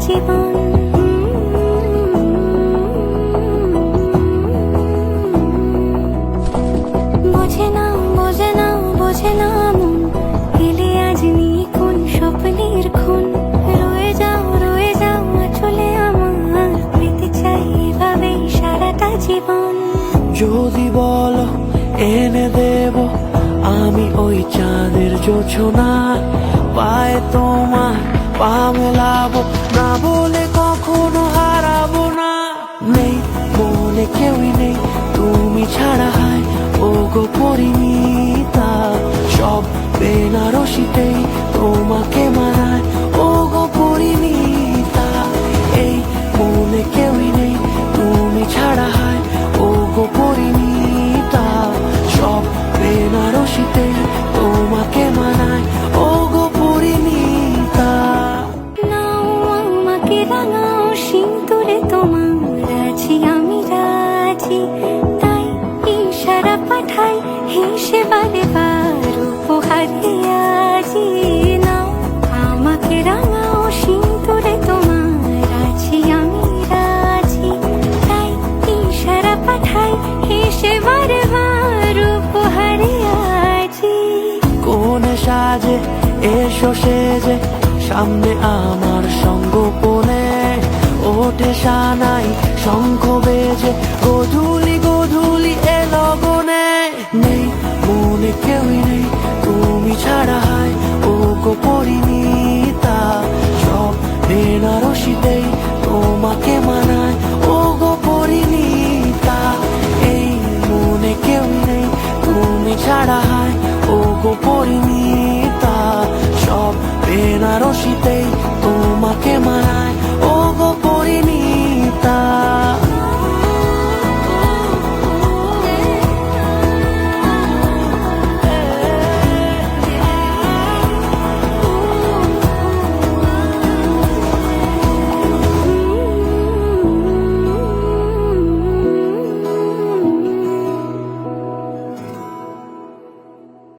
জীবন। বোঝে না বোঝে না বোঝে না মন, এলে আজ নিয়ে কোন স্বপ্নের খুন। রয়ে যাও চলে আমার, পেতে চাই এভাবেই সারাটা জীবন। যদি বলো এনে দেব আমি ওই চাঁদের জোছনা, পায়ে তোমার পা মেলাবো, না বলে কখনো হারাবো না। নেই মনে কেউই নেই তুমি ছাড়া, হায় ও গো পরিণীতা। সব বেনারসিতেই তোমাকে মানায় ও গো পরিণীতা। এই মনে কেউই নেই তুমি ছাড়া, হায় ও গো পরিণীতা। সব বেনারসিতেই তোমাকে মানায় ও গো পরিণীতা। নাও আমাকে রাঙাও সিঁদুরে তোমার, আছি আমি রাজি। তাই ইশারা পাঠাই হেসে বারে বার উপহারে আজি। নাও আমাকে রাঙাও সিঁদুরে তোমার, আছি আমি রাজি। তাই ইশারা পাঠাই হেসে বারে বার উপহারে আজি। কোনে সাজে এসো সেজে সামনে আমার সঙ্গ কোণে, ওঠে সানাই শঙ্খ বেজে গধূলি গধূলি এলো গনে। নেই মনে কেউই নেই তুমি ছাড়া, হায় ও গো পরিণীতা। সব বেনারসিতেই তোমাকে মানায় ও গো পরিণীতা। এই মনে কেউই নেই তুমি ছাড়া, হায় ও গো পরিণীতা। সব বেনারসিতেই তোমাকে মানায়।